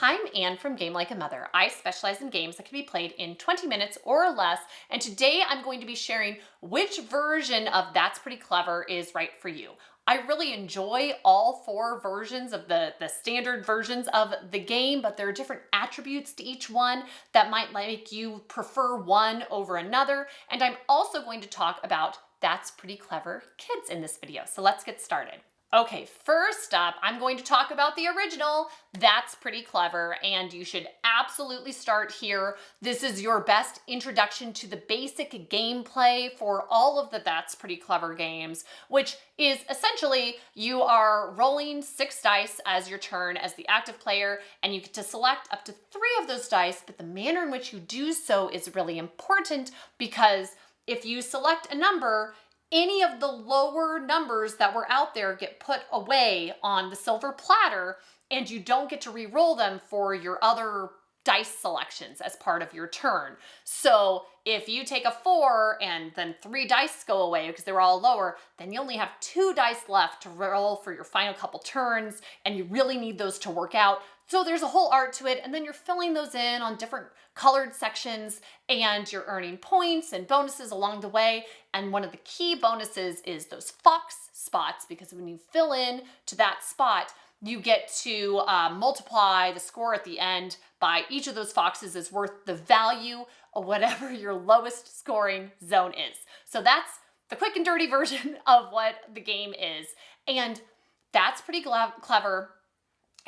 Hi, I'm Anne from Game Like a Mother. I specialize in games that can be played in 20 minutes or less, and today I'm going to be sharing which version of That's Pretty Clever is right for you. I really enjoy all four versions of the standard versions of the game, but there are different attributes to each one that might make you prefer one over another, and I'm also going to talk about That's Pretty Clever Kids in this video. So let's get started. Okay, first up, I'm going to talk about the original, That's Pretty Clever, and you should absolutely start here. This is your best introduction to the basic gameplay for all of the That's Pretty Clever games, which is essentially you are rolling 6 dice as your turn as the active player, and you get to select up to 3 of those dice, but the manner in which you do so is really important because if you select a number, any of the lower numbers that were out there get put away on the silver platter, and you don't get to re-roll them for your other dice selections as part of your turn. So if you take a 4 and then 3 dice go away because they were all lower, then you only have 2 dice left to roll for your final couple turns, and you really need those to work out. So there's a whole art to it, and then you're filling those in on different colored sections, and you're earning points and bonuses along the way. And one of the key bonuses is those fox spots, because when you fill in to that spot, you get to multiply the score at the end by each of those foxes is worth the value of whatever your lowest scoring zone is. So that's the quick and dirty version of what the game is. And That's Pretty Clever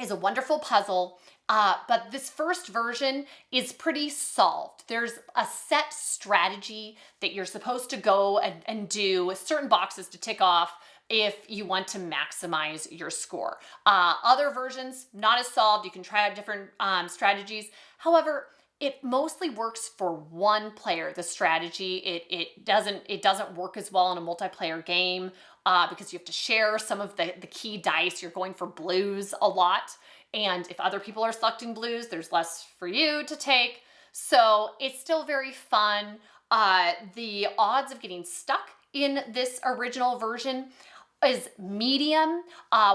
is a wonderful puzzle, but this first version is pretty solved. There's a set strategy that you're supposed to go and do, certain boxes to tick off if you want to maximize your score. Other versions, not as solved. You can try out different strategies. However, it mostly works for one player, the strategy. It doesn't work as well in a multiplayer game because you have to share some of the key dice. You're going for blues a lot. And if other people are selecting blues, there's less for you to take. So it's still very fun. The odds of getting stuck in this original version is medium,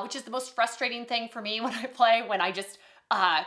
which is the most frustrating thing for me when I play, when I just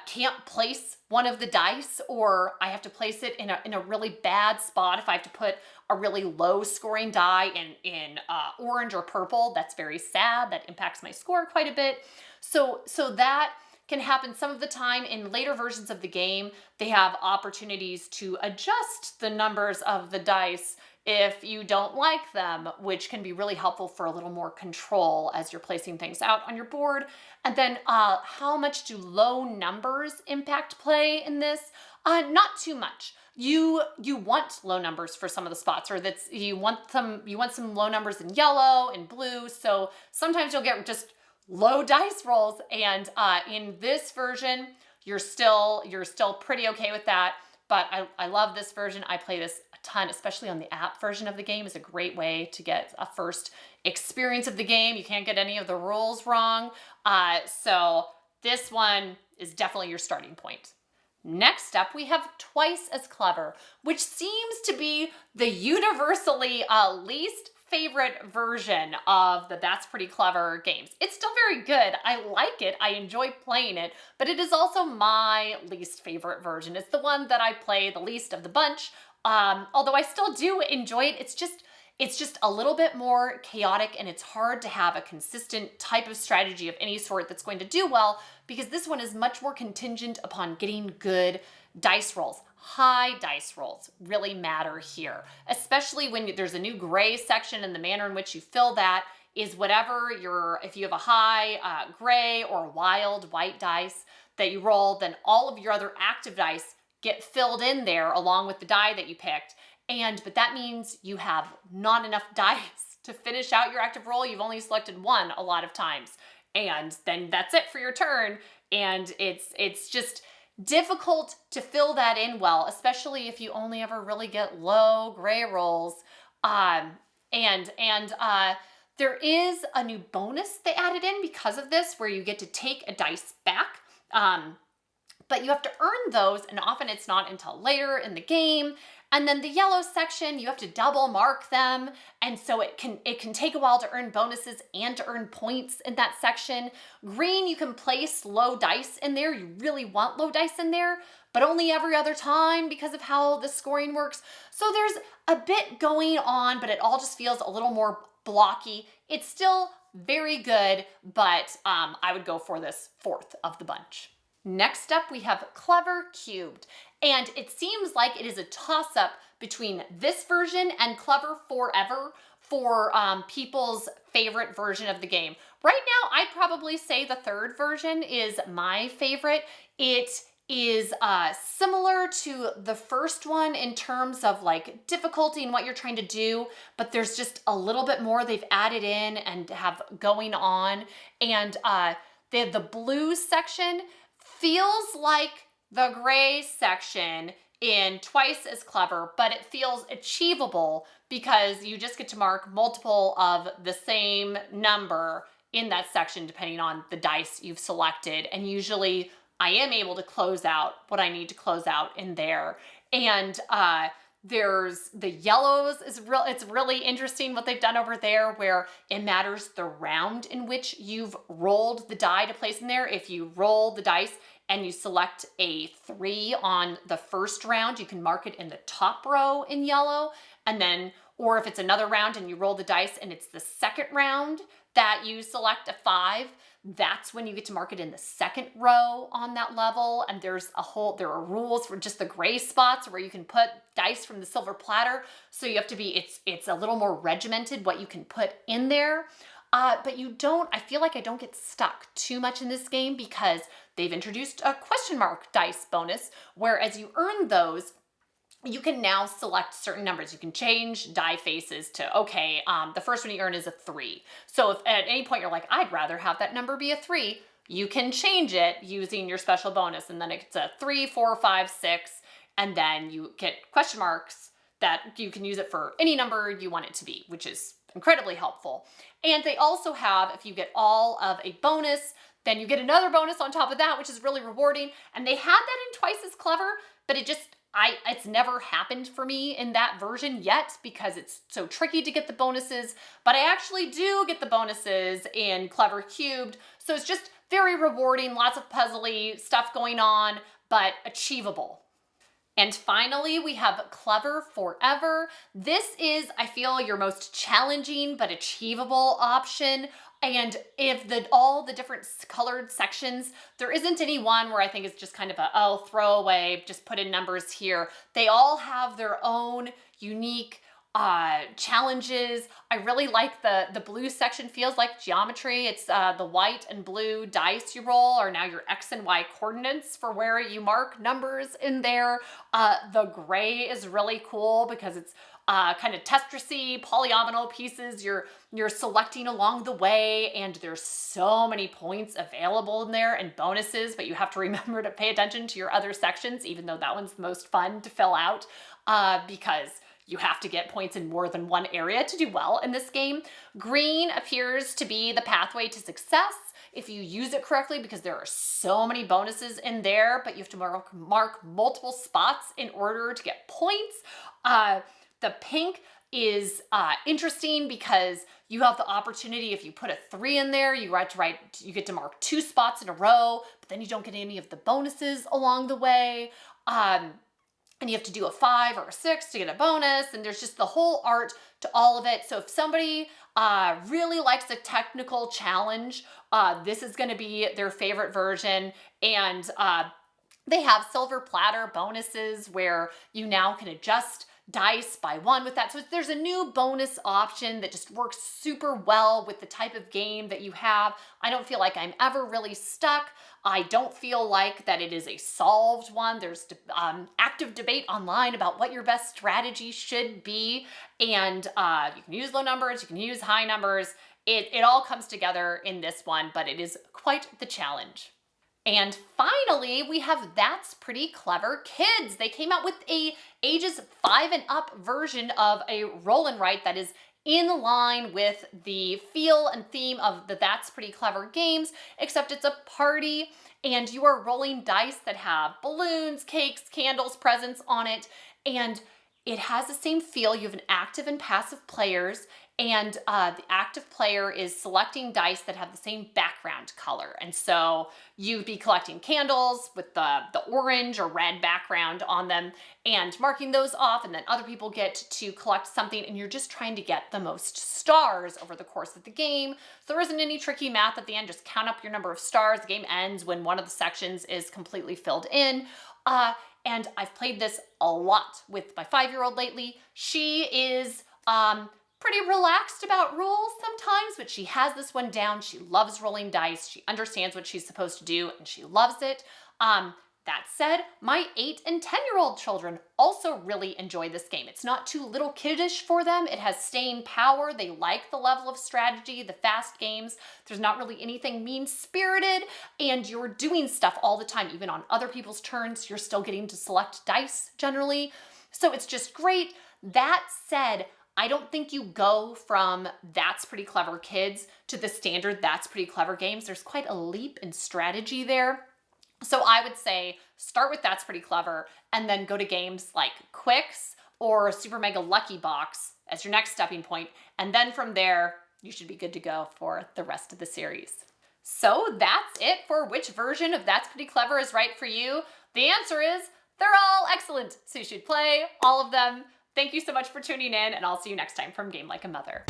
can't place one of the dice, or I have to place it in a really bad spot. If I have to put a really low scoring die in orange or purple, that's very sad. That impacts my score quite a bit. So that can happen some of the time. In later versions of the game, they have opportunities to adjust the numbers of the dice if you don't like them, which can be really helpful for a little more control as you're placing things out on your board. And then how much do low numbers impact play in this? Not too much. You want low numbers for some of the spots, or you want some low numbers in yellow and blue. So sometimes you'll get just low dice rolls, and in this version, you're still pretty okay with that. But I love this version. I play this a ton, especially on the app version of the game. Is a great way to get a first experience of the game. You can't get any of the rules wrong. So this one is definitely your starting point. Next up, we have Twice as Clever, which seems to be the universally least favorite version of the That's Pretty Clever games. It's still very good. I like it. I enjoy playing it, but it is also my least favorite version. It's the one that I play the least of the bunch. Although I still do enjoy it. It's just a little bit more chaotic, and it's hard to have a consistent type of strategy of any sort that's going to do well, because this one is much more contingent upon getting good dice rolls. High dice rolls really matter here, especially when there's a new gray section, and the manner in which you fill that is whatever if you have a high gray or wild white dice that you roll, then all of your other active dice get filled in there along with the die that you picked. But that means you have not enough dice to finish out your active roll. You've only selected one a lot of times, and then that's it for your turn. And it's just difficult to fill that in well, especially if you only ever really get low gray rolls. There is a new bonus they added in because of this, where you get to take a dice back. But you have to earn those, and often it's not until later in the game. And then the yellow section, you have to double mark them. And so it can take a while to earn bonuses and to earn points in that section. Green, you can place low dice in there. You really want low dice in there, but only every other time because of how the scoring works. So there's a bit going on, but it all just feels a little more blocky. It's still very good, but I would go for this fourth of the bunch. Next up, we have Clever Cubed, and it seems like it is a toss-up between this version and Clever Forever for people's favorite version of the game. Right now, I'd probably say the third version is my favorite. It is similar to the first one in terms of like difficulty and what you're trying to do, but there's just a little bit more they've added in and have going on. And the blue section feels like the gray section in Twice as Clever, but it feels achievable because you just get to mark multiple of the same number in that section depending on the dice you've selected. And usually I am able to close out what I need to close out in there. And there's the yellows it's really interesting what they've done over there where it matters the round in which you've rolled the die to place in there. If you roll the dice and you select a 3 on the first round, you can mark it in the top row in yellow. And then, or if it's another round and you roll the dice and it's the second round that you select a 5, that's when you get to mark it in the second row on that level. And there are rules for just the gray spots where you can put dice from the silver platter. So you have to be, it's a little more regimented what you can put in there. But I feel like I don't get stuck too much in this game because they've introduced a question mark dice bonus, where as you earn those, you can now select certain numbers. You can change die faces to, okay, the first one you earn is a 3. So if at any point you're like, I'd rather have that number be a 3, you can change it using your special bonus. And then it's a 3, 4, 5, 6. And then you get question marks that you can use it for any number you want it to be, which is incredibly helpful. And they also have, if you get all of a bonus, then you get another bonus on top of that, which is really rewarding. And they had that in Twice as Clever, but it's never happened for me in that version yet because it's so tricky to get the bonuses, but I actually do get the bonuses in Clever Cubed. So it's just very rewarding, lots of puzzly stuff going on, but achievable. And finally, we have Clever Forever. This is, I feel, your most challenging but achievable option. And if all the different colored sections, there isn't any one where I think it's just kind of throwaway, just put in numbers here. They all have their own unique challenges. I really like the blue section, feels like geometry. It's the white and blue dice you roll are now your X and Y coordinates for where you mark numbers in there. The gray is really cool because it's kind of Tetrisy, polyomino pieces you're selecting along the way, and there's so many points available in there and bonuses, but you have to remember to pay attention to your other sections, even though that one's the most fun to fill out because you have to get points in more than one area to do well in this game. Green appears to be the pathway to success if you use it correctly because there are so many bonuses in there, but you have to mark multiple spots in order to get points. The pink is interesting because you have the opportunity, if you put a 3 in there, you get to mark 2 spots in a row, but then you don't get any of the bonuses along the way. And you have to do a 5 or a 6 to get a bonus, and there's just the whole art to all of it. So if somebody really likes a technical challenge, this is going to be their favorite version. And they have silver platter bonuses where you now can adjust dice by 1 with that. So there's a new bonus option that just works super well with the type of game that you have. I don't feel like I'm ever really stuck. I don't feel like that it is a solved one. There's active debate online about what your best strategy should be. And you can use low numbers, you can use high numbers. It all comes together in this one, but it is quite the challenge. And finally, we have That's Pretty Clever Kids. They came out with a ages 5 and up version of a roll and write that is in line with the feel and theme of the That's Pretty Clever games, except it's a party and you are rolling dice that have balloons, cakes, candles, presents on it. And It has the same feel. You have an active and passive players, and the active player is selecting dice that have the same background color. And so you'd be collecting candles with the orange or red background on them and marking those off, and then other people get to collect something, and you're just trying to get the most stars over the course of the game. So there isn't any tricky math at the end. Just count up your number of stars. The game ends when one of the sections is completely filled in. And I've played this a lot with my 5-year-old lately. She is pretty relaxed about rules sometimes, but she has this one down. She loves rolling dice. She understands what she's supposed to do, and she loves it. That said, my 8 and 10-year-old children also really enjoy this game. It's not too little kiddish for them. It has staying power. They like the level of strategy, the fast games. There's not really anything mean-spirited, and you're doing stuff all the time. Even on other people's turns, you're still getting to select dice generally. So it's just great. That said, I don't think you go from That's Pretty Clever Kids to the standard That's Pretty Clever games. There's quite a leap in strategy there. So I would say start with That's Pretty Clever and then go to games like Quicks or Super Mega Lucky Box as your next stepping point. And then from there, you should be good to go for the rest of the series. So that's it for which version of That's Pretty Clever is right for you. The answer is they're all excellent. So you should play all of them. Thank you so much for tuning in, and I'll see you next time from Game Like a Mother.